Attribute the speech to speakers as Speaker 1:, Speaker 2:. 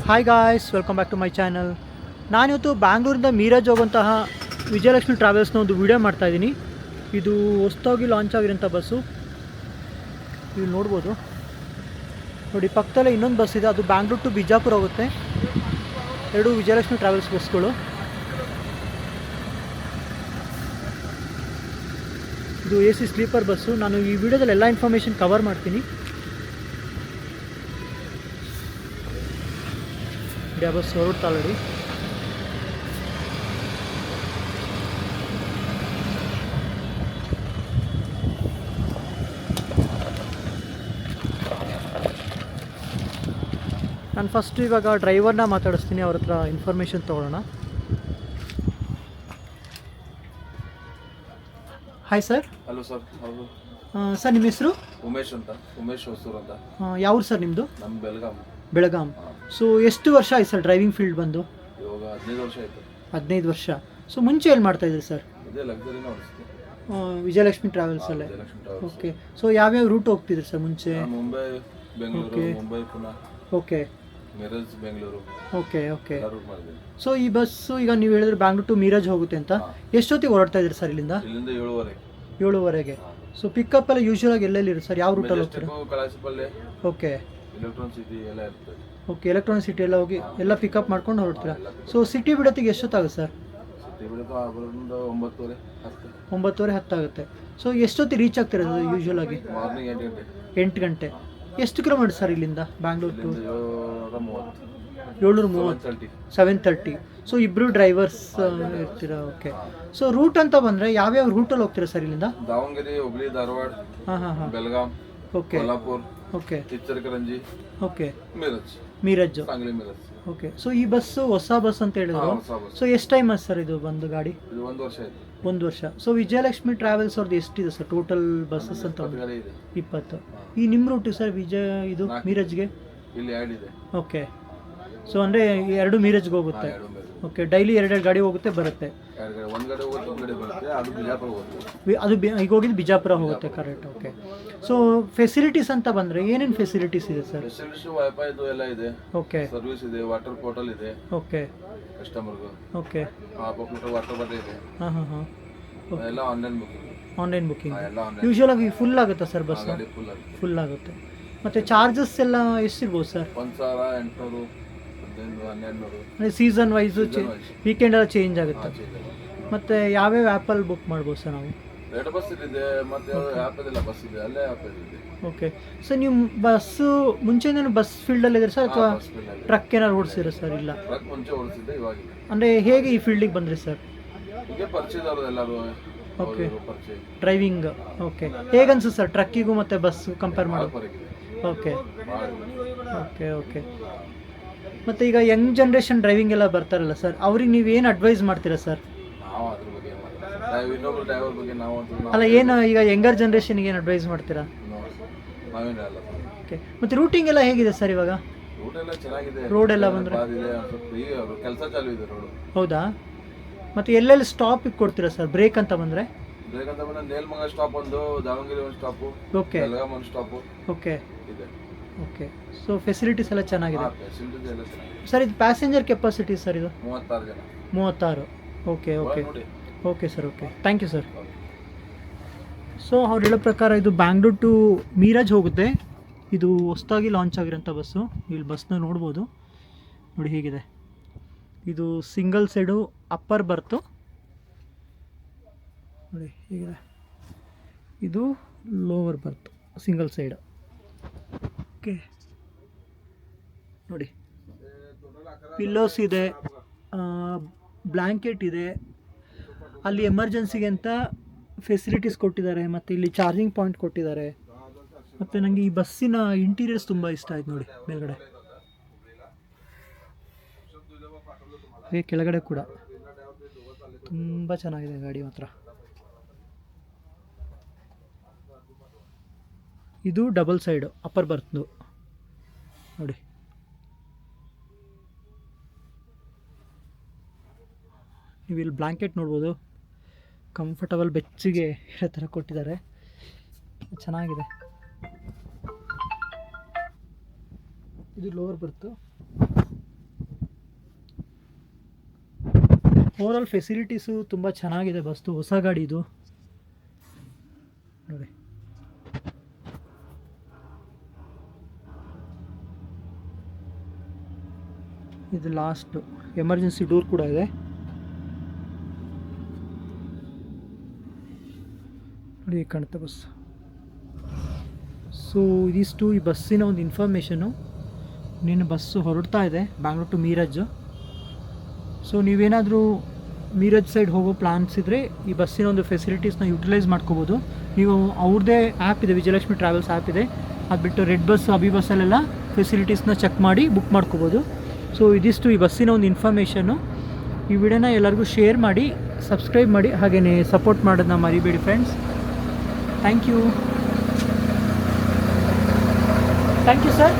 Speaker 1: Hi guys, welcome back to my channel. ನಾನಿವತ್ತು ಬ್ಯಾಂಗ್ಳೂರಿಂದ ಮೀರಜ್ ಹೋಗುವಂತಹ ವಿಜಯಲಕ್ಷ್ಮಿ ಟ್ರಾವೆಲ್ಸ್ನ ಒಂದು ವಿಡಿಯೋ ಮಾಡ್ತಾಯಿದ್ದೀನಿ. ಇದು ಹೊಸದಾಗಿ ಲಾಂಚ್ ಆಗಿರೋಂಥ ಬಸ್ಸು. ನೀವು ನೋಡ್ಬೋದು ನೋಡಿ, ಪಕ್ಕದಲ್ಲೇ ಇನ್ನೊಂದು ಬಸ್ ಇದೆ, ಅದು ಬ್ಯಾಂಗ್ಳೂರು ಟು ಬಿಜಾಪುರ ಹೋಗುತ್ತೆ. ಎರಡು ವಿಜಯಲಕ್ಷ್ಮಿ ಟ್ರಾವೆಲ್ಸ್ ಬಸ್ಗಳು. ಇದು AC ಸ್ಲೀಪರ್ ಬಸ್ಸು. ನಾನು ಈ ವಿಡಿಯೋದಲ್ಲಿ ಎಲ್ಲ ಇನ್ಫಾರ್ಮೇಷನ್ ಕವರ್ ಮಾಡ್ತೀನಿ. ಬಸ್ ಹೊರಡ್ತಾ ಆಲ್ರೆಡಿ. ನಾನು ಫಸ್ಟ್ ಇವಾಗ ಡ್ರೈವರ್ನ ಮಾತಾಡಿಸ್ತೀನಿ, ಅವ್ರ ಹತ್ರ ಇನ್ಫಾರ್ಮೇಷನ್ ತೊಗೊಳ್ಳೋಣ. Hi sir.
Speaker 2: Hello sir.
Speaker 1: Sir ನಿಮ್ಮ ಹೆಸರು?
Speaker 2: ಉಮೇಶ್ ಅಂತ, ಉಮೇಶ್ ಹೊಸೂರು ಅಂತ.
Speaker 1: ಯಾವ್ರು ಸರ್ ನಿಮ್ಮದು?
Speaker 2: ನಮ್ಮ
Speaker 1: ಬೆಳಗಾಂ. ಸೊ ಎಷ್ಟು ವರ್ಷ ಆಯ್ತು ಸರ್ ಡ್ರೈವಿಂಗ್ ಫೀಲ್ಡ್ ಬಂದು?
Speaker 2: ಇವಾಗ 15 ವರ್ಷ ಆಯಿತು.
Speaker 1: 15 ವರ್ಷ. ಸೊ ಮುಂಚೆ ಏನು ಮಾಡ್ತಾಯಿದ್ರಿ ಸರ್?
Speaker 2: ಇದೇ ಲಕ್ಸುರಿನ ಓಡಿಸ್ತೀವಿ,
Speaker 1: ವಿಜಯಲಕ್ಷ್ಮಿ ಟ್ರಾವೆಲ್ಸಲ್ಲೇ. ಓಕೆ. ಸೊ ಯಾವ್ಯಾವ ರೂಟ್ ಹೋಗ್ತಿದ್ರಿ ಸರ್ ಮುಂಚೆ?
Speaker 2: ಮುಂಬೈ, ಬೆಂಗಳೂರು, ಮುಂಬೈ, ಪುನಃ.
Speaker 1: Okay.
Speaker 2: Miraj, Bengaluru.
Speaker 1: Okay okay.
Speaker 2: Route ಮಾಡಿದ್ದೀವಿ.
Speaker 1: ಸೊ ಈ ಬಸ್ಸು ಈಗ ನೀವು ಹೇಳಿದ್ರೆ ಬ್ಯಾಂಗ್ಳೂರು ಟು ಮೀರಜ್ ಹೋಗುತ್ತೆ ಅಂತ. ಎಷ್ಟೊತ್ತಿಗೆ ಹೊರಡ್ತಾ ಇದ್ರಿ ಸರ್ ಇಲ್ಲಿಂದ? 7:30. ಸೊ ಪಿಕಪ್ ಎಲ್ಲ ಯೂಶುವಲ್ ಆಗಿ ಎಲ್ಲೆಲ್ಲಿ ಇರುತ್ತೆ ಸರ್? ಯಾವ ರೂಟಲ್ಲಿ ಹೋಗ್ತೀರಾ? ಓಕೆ.
Speaker 2: ಎಲೆಕ್ಟ್ರಾನಿಕ್ ಸಿಟಿ ಎಲ್ಲ ಇರ್ತದೆ.
Speaker 1: ಓಕೆ, ಎಲೆಕ್ಟ್ರಾನಿಕ್ ಸಿಟಿ ಎಲ್ಲ ಹೋಗಿ ಎಲ್ಲ ಪಿಕಪ್ ಮಾಡ್ಕೊಂಡು ಹೊರಡ್ತೀರಾ. ಸೊ ಸಿಟಿ ಬಿಡೋತ್ತಿಗೆ ಎಷ್ಟೊತ್ತಾಗುತ್ತೆ ಸರ್?
Speaker 2: ಸಿಟಿ ಬಿಡೋದು
Speaker 1: 9:30, 10 ಆಗುತ್ತೆ. ಸೊ ಎಷ್ಟೊತ್ತಿಗೆ ರೀಚ್ ಆಗ್ತಿರೋದು ಯೂಶುವಲ್ ಆಗಿ?
Speaker 2: ಮಾರ್ನಿಂಗ್
Speaker 1: 8 ಗಂಟೆ. ಎಷ್ಟು ಕಿಲೋಮೀಟರ್ ಸರ್ ಇಲ್ಲಿಂದ ಬ್ಯಾಂಗ್ಳೂರು ಟು? 730. 730. ಸೊ ಇಬ್ಬರು ಡ್ರೈವರ್ಸ್ ಇರ್ತೀರಾ? ಓಕೆ. ಸೊ ರೂಟ್ ಅಂತ ಬಂದರೆ ಯಾವ್ಯಾವ ರೂಟಲ್ಲಿ ಹೋಗ್ತೀರಾ ಸರ್ ಇಲ್ಲಿಂದ?
Speaker 2: Davanagere, Hubli, Dharwad, Belgaum,
Speaker 1: okay,
Speaker 2: Kolhapur,
Speaker 1: okay,
Speaker 2: Ichalkaranji,
Speaker 1: okay,
Speaker 2: Miraj.
Speaker 1: Okay. So ಈ ಬಸ್ಸು ಹೊಸ ಬಸ್ ಅಂತ ಹೇಳಿದ್ರು. ಸೊ ಎಷ್ಟು ಟೈಮ್ ಆಯ್ತು ಸರ್ ಇದು ಬಂದು ಗಾಡಿ?
Speaker 2: ಇದು 1 ವರ್ಷ ಆಯ್ತು.
Speaker 1: 1 ವರ್ಷ. ಸೊ ವಿಜಯಲಕ್ಷ್ಮಿ ಟ್ರಾವೆಲ್ಸ್ ಅವ್ರದ್ದು ಎಷ್ಟಿದೆ ಸರ್ ಟೋಟಲ್ ಬಸ್ಸಸ್ ಅಂತ? 20. ಈ ನಿಮ್ಮ ರೂಟ್ ಸರ್ ಇದು ಮೀರಜ್ಗೆ?
Speaker 2: ಇಲ್ಲಿ 2 ಇದೆ.
Speaker 1: ಓಕೆ. ಸೊ ಅಂದರೆ 2 ಮೀರಜ್ಗೆ ಹೋಗುತ್ತೆ. ಓಕೆ. ಡೈಲಿ 2 ಗಾಡಿ ಹೋಗುತ್ತೆ ಬರುತ್ತೆ. ಅದು ಈಗ ಹೋಗಿದ್ದು ಬಿಜಾಪುರ ಹೋಗುತ್ತೆ. ಕರೆಕ್ಟ್. ಓಕೆ. ಸೊ ಫೆಸಿಲಿಟೀಸ್ ಅಂತ ಬಂದರೆ ಏನೇನು ಫೆಸಿಲಿಟೀಸ್ ಇದೆ ಸರ್?
Speaker 2: ವೈಫೈ ಎಲ್ಲ ಇದೆ.
Speaker 1: ಓಕೆ.
Speaker 2: ಸರ್ವಿಸ್ ಇದೆ, ವಾಟರ್ ಬಾಟಲ್ ಇದೆ.
Speaker 1: ಓಕೆ.
Speaker 2: ಕಸ್ಟಮರ್ಗೆ.
Speaker 1: ಓಕೆ.
Speaker 2: ವಾಟರ್ ಬಾಟಲ್ ಇದೆ. ಎಲ್ಲ
Speaker 1: ಆನ್ಲೈನ್ ಬುಕ್ಕಿಂಗ್. ಯೂಶುವಲ್ ಆಗಿ ಫುಲ್ ಆಗುತ್ತಾ ಸರ್ ಬಸ್? ಫುಲ್ ಆಗುತ್ತೆ. ಮತ್ತು ಚಾರ್ಜಸ್ ಎಲ್ಲ ಎಷ್ಟಿರ್ಬೋದು ಸರ್?
Speaker 2: 1,800, 1,200.
Speaker 1: ಅಂದರೆ ಸೀಸನ್ ವೈಸು ವೀಕೆಂಡ್ ಎಲ್ಲ ಚೇಂಜ್ ಆಗುತ್ತೆ. ಮತ್ತು ಯಾವ್ಯಾವ ಆ್ಯಪಲ್ಲಿ ಬುಕ್ ಮಾಡ್ಬೋದು ಸರ್ ನಾವು?
Speaker 2: 2 ಬಸ್ ಇದೆ, ಮತ್ತು ಆ್ಯಪ್ ಇದೆಲ್ಲ ಬಸ್ ಇದೆ, ಅಲ್ಲೇ ಆ್ಯಪ್ ಇದೆ.
Speaker 1: ಓಕೆ. ಸರ್ ನೀವು ಬಸ್ಸು ಮುಂಚೆನೇ ಬಸ್ ಫೀಲ್ಡಲ್ಲಿ ಇದ್ದೀರಾ ಸರ್, ಅಥವಾ ಟ್ರಕ್ ಏನಾದ್ರು ಓಡಿಸಿರ ಸರ್? ಇಲ್ಲ,
Speaker 2: ಟ್ರಕ್ ಮುಂಚೆ ಓಡಿಸಿದ್ದೆ, ಇವಾಗ
Speaker 1: ಅಂದರೆ ಹೇಗೆ ಈ ಫೀಲ್ಡಿಗೆ ಬಂದ್ರಿ ಸರ್?
Speaker 2: ಹೀಗೆ ಪರಿಚಯದವರು ಎಲ್ಲರೂ.
Speaker 1: ಓಕೆ. ಡ್ರೈವಿಂಗ್. ಓಕೆ. ಹೇಗನ್ಸು ಸರ್ ಟ್ರಕ್ಕಿಗೂ ಮತ್ತು ಬಸ್ಸು ಕಂಪೇರ್ ಮಾಡೋದು? Okay okay okay. ಮತ್ತು ಈಗ ಯಂಗ್ ಜನ್ರೇಷನ್ ಡ್ರೈವಿಂಗ್ ಎಲ್ಲ ಬರ್ತಾರಲ್ಲ ಸರ್, ಅವ್ರಿಗೆ ನೀವೇನು ಅಡ್ವೈಸ್ ಮಾಡ್ತೀರಾ ಸರ್?
Speaker 2: ನಾವು ಅದ್ರ ಬಗ್ಗೆ ಇನ್ನೊಬ್ರು ಡ್ರೈವರ್ ಬಗ್ಗೆ ನಾವು
Speaker 1: ಅಲ್ಲ, ಏನು ಈಗ ಯಂಗರ್ ಜನ್ರೇಷನ್ಗೆ ಏನು ಅಡ್ವೈಸ್ ಮಾಡ್ತೀರಾ?
Speaker 2: ನಾವೇನು ಅಲ್ಲ.
Speaker 1: ಓಕೆ. ಮತ್ತು ರೂಟಿಂಗ್ ಎಲ್ಲ ಹೇಗಿದೆ ಸರ್ ಇವಾಗ?
Speaker 2: ರೂಟ್ ಎಲ್ಲ ಚೆನ್ನಾಗಿದೆ.
Speaker 1: ರೋಡ್ ಎಲ್ಲ ಬಂದರೆ
Speaker 2: ಕೆಲಸ ಚಾಲು ಇದೆ ರೋಡ್.
Speaker 1: ಹೌದಾ? ಮತ್ತು ಎಲ್ಲೆಲ್ಲಿ ಸ್ಟಾಪ್ ಕೊಡ್ತೀರಾ ಸರ್ ಬ್ರೇಕ್ ಅಂತ ಬಂದರೆ?
Speaker 2: ಬ್ರೇಕ್ ಅಂತ ಬಂದರೆ ನೇಲ್ಮಂಗ ಸ್ಟಾಪ್ ಒಂದು, ದಾವಣಗೆರೆ ಒಂದು ಸ್ಟಾಪು,
Speaker 1: ಓಕೆ,
Speaker 2: ಬೆಳಗಾಂ ಒಂದು ಸ್ಟಾಪು.
Speaker 1: ಓಕೆ
Speaker 2: ಇದೆ.
Speaker 1: ಓಕೆ. ಸೊ ಫೆಸಿಲಿಟೀಸ್ ಎಲ್ಲ ಚೆನ್ನಾಗಿದೆ.
Speaker 2: ಫೆಸಿಲಿಟೀಸ್ ಎಲ್ಲ ಚೆನ್ನಾಗಿದೆ
Speaker 1: ಸರ್. ಇದು ಪ್ಯಾಸೆಂಜರ್ ಕೆಪಾಸಿಟಿ ಸರ್ ಇದು?
Speaker 2: 36 ಜನ.
Speaker 1: 36. Okay okay okay sir. Okay, thank you sir. So ಅವ್ರು ಹೇಳೋ ಪ್ರಕಾರ ಇದು ಬ್ಯಾಂಗ್ಳೂರು ಟು ಮೀರಜ್ ಹೋಗುತ್ತೆ. ಇದು ಹೊಸದಾಗಿ ಲಾಂಚ್ ಆಗಿರೋಂಥ ಬಸ್ಸು. ಇಲ್ಲಿ ಬಸ್ನ ನೋಡ್ಬೋದು ನೋಡಿ ಹೇಗಿದೆ. ಇದು ಸಿಂಗಲ್ ಸೈಡು ಅಪ್ಪರ್ ಬರ್ತು ನೋಡಿ ಹೇಗಿದೆ. ಇದು ಲೋವರ್ ಬರ್ತು, ಸಿಂಗಲ್ ಸೈಡ್. ಓಕೆ ನೋಡಿ, ಪಿಲ್ಲೋಸ್ ಇದೆ, ಬ್ಲ್ಯಾಂಕೆಟ್ ಇದೆ. ಅಲ್ಲಿ ಎಮರ್ಜೆನ್ಸಿಗೆ ಅಂತ ಫೆಸಿಲಿಟೀಸ್ ಕೊಟ್ಟಿದ್ದಾರೆ, ಮತ್ತು ಇಲ್ಲಿ ಚಾರ್ಜಿಂಗ್ ಪಾಯಿಂಟ್ ಕೊಟ್ಟಿದ್ದಾರೆ. ಮತ್ತು ನನಗೆ ಈ ಬಸ್ಸಿನ ಇಂಟೀರಿಯರ್ಸ್ ತುಂಬ ಇಷ್ಟ ಆಯ್ತು ನೋಡಿ. ಮೇಲ್ಗಡೆ ಹಾಗೆ ಕೆಳಗಡೆ ಕೂಡ ತುಂಬ ಚೆನ್ನಾಗಿದೆ ಗಾಡಿ ಮಾತ್ರ. ಇದು ಡಬಲ್ ಸೈಡು ಅಪ್ಪರ್ ಬರ್ತು ನೋಡಿ. ನೀವು ಇಲ್ಲಿ ಬ್ಲ್ಯಾಂಕೆಟ್ ನೋಡ್ಬೋದು, ಕಂಫರ್ಟಬಲ್ ಬೆಚ್ಚಗೆ ಇರೋ ಥರ ಕೊಟ್ಟಿದ್ದಾರೆ. ಚೆನ್ನಾಗಿದೆ. ಇದು ಲೋವರ್ ಬರ್ತು. ಓವರಾಲ್ ಫೆಸಿಲಿಟೀಸು ತುಂಬ ಚೆನ್ನಾಗಿದೆ ಬಸ್ದು, ಹೊಸ ಗಾಡಿ ಇದು ನೋಡಿ. ಇದು ಲಾಸ್ಟು ಎಮರ್ಜೆನ್ಸಿ ಡೋರ್ ಕೂಡ ಇದೆ. ನೋಡಿ ಕಾಣುತ್ತೆ ಬಸ್. ಸೊ ಇದಿಷ್ಟು ಈ ಬಸ್ಸಿನ ಒಂದು ಇನ್ಫಾರ್ಮೇಷನು. ನಿನ್ನ ಬಸ್ಸು ಹೊರಡ್ತಾ ಇದೆ ಬ್ಯಾಂಗ್ಳೂರ್ ಟು ಮೀರಜ್. ಸೊ ನೀವೇನಾದರೂ ಮೀರಜ್ ಸೈಡ್ ಹೋಗೋ ಪ್ಲಾನ್ಸ್ ಇದ್ದರೆ ಈ ಬಸ್ಸಿನ ಒಂದು ಫೆಸಿಲಿಟೀಸ್ನ ಯುಟಿಲೈಸ್ ಮಾಡ್ಕೋಬೋದು. ನೀವು ಅವ್ರದ್ದೇ ಆ್ಯಪ್ ಇದೆ, ವಿಜಯಲಕ್ಷ್ಮಿ ಟ್ರಾವೆಲ್ಸ್ ಆ್ಯಪ್ ಇದೆ. ಅದು ಬಿಟ್ಟು ರೆಡ್ ಬಸ್, ಅಭಿ ಬಸ್ಸಲ್ಲೆಲ್ಲ ಫೆಸಿಲಿಟೀಸ್ನ ಚೆಕ್ ಮಾಡಿ ಬುಕ್ ಮಾಡ್ಕೋಬೋದು. ಸೊ ಇದಿಷ್ಟು ಈ ಬಸ್ಸಿನ ಒಂದು ಇನ್ಫಾರ್ಮೇಷನ್ನು. ಈ ವಿಡಿಯೋನ ಎಲ್ಲರಿಗೂ ಶೇರ್ ಮಾಡಿ, ಸಬ್ಸ್ಕ್ರೈಬ್ ಮಾಡಿ, ಹಾಗೆಯೇ ಸಪೋರ್ಟ್ ಮಾಡೋದನ್ನ ಮರಿಬೇಡಿ ಫ್ರೆಂಡ್ಸ್. Thank you sir.